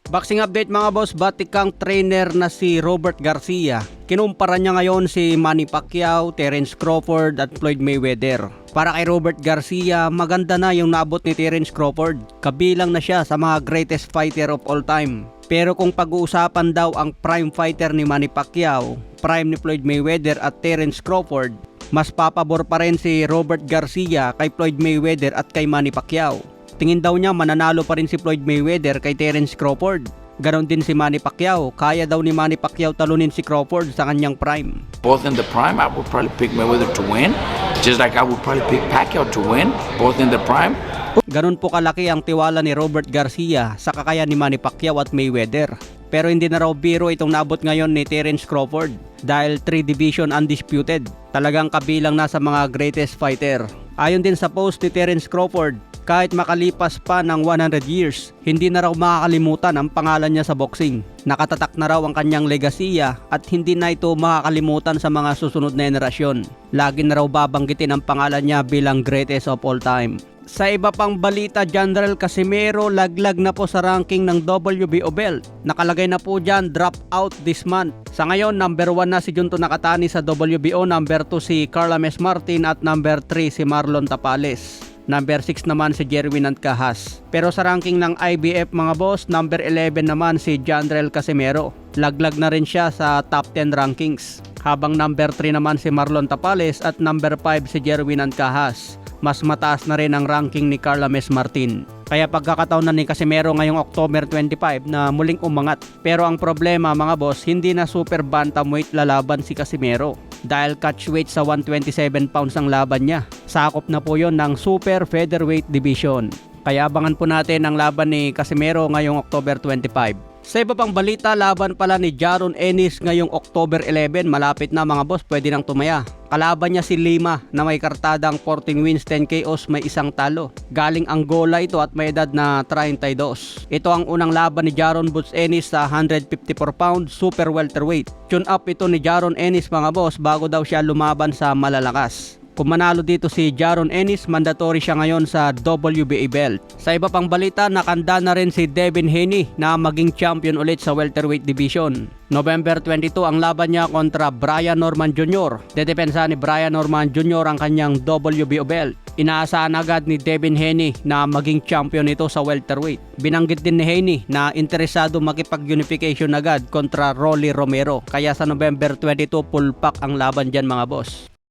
Boxing update mga boss, batikang trainer na si Robert Garcia. Kinumpara niya ngayon si Manny Pacquiao, Terence Crawford at Floyd Mayweather. Para kay Robert Garcia, maganda na yung naabot ni Terence Crawford. Kabilang na siya sa mga greatest fighter of all time. Pero kung pag-uusapan daw ang prime fighter ni Manny Pacquiao, prime ni Floyd Mayweather at Terence Crawford, mas papabor pa rin si Robert Garcia kay Floyd Mayweather at kay Manny Pacquiao. Tingin daw niya mananalo pa rin si Floyd Mayweather kay Terence Crawford. Ganon din si Manny Pacquiao. Kaya daw ni Manny Pacquiao talunin si Crawford sa kanyang prime. Both in the prime, I would probably pick Mayweather to win. Just like I would probably pick Pacquiao to win. Both in the prime. Ganon po kalaki ang tiwala ni Robert Garcia sa kakayahan ni Manny Pacquiao at Mayweather. Pero hindi na raw biro itong naabot ngayon ni Terence Crawford dahil 3 division undisputed. Talagang kabilang na sa mga greatest fighter. Ayon din sa post ni Terence Crawford, kahit makalipas pa ng 100 years, hindi na raw makakalimutan ang pangalan niya sa boxing. Nakatatak na raw ang kanyang legasiya at hindi na ito makakalimutan sa mga susunod na henerasyon. Lagi na raw babanggitin ang pangalan niya bilang greatest of all time. Sa iba pang balita, General Casimero laglag na po sa ranking ng WBO belt. Nakalagay na po dyan, drop out this month. Sa ngayon, number 1 na si Junto Nakatani sa WBO, number 2 si Carla Mes Martin at number 3 si Marlon Tapales. Number 6 naman si Jerwin Ancajas. Pero sa ranking ng IBF mga boss, number 11 naman si General Casimero. Laglag na rin siya sa top 10 rankings. Habang number 3 naman si Marlon Tapales at number 5 si Jerwin Ancajas. Mas mataas na rin ang ranking ni Carla Mes Martin. Kaya pagkakataon na ni Casimero ngayong October 25 na muling umangat. Pero ang problema mga boss, hindi na super bantamweight lalaban si Casimero. Dahil catchweight sa 127 pounds ang laban niya. Sakop na po yon ng super featherweight division. Kaya abangan po natin ang laban ni Casimero ngayong October 25. Sa iba pang balita, laban pala ni Jaron Ennis ngayong October 11. Malapit na mga boss, pwede nang tumaya. Kalaban niya si Lima na may kartadang 14 wins, 10 KOs, may isang talo. Galing Angola ito at may edad na 32. Ito ang unang laban ni Jaron Boots Ennis sa 154 pounds super welterweight. Tune up ito ni Jaron Ennis mga boss bago daw siya lumaban sa malalakas. Kung manalo dito si Jaron Ennis, mandatory siya ngayon sa WBA belt. Sa iba pang balita, nakanda na rin si Devin Haney na maging champion ulit sa welterweight division. November 22 ang laban niya kontra Brian Norman Jr. Dedepensa ni Brian Norman Jr. ang kanyang WBO belt. Inaasahan agad ni Devin Haney na maging champion ito sa welterweight. Binanggit din ni Haney na interesado makipag-unification agad kontra Rolly Romero. Kaya sa November 22, full pack ang laban dyan mga boss.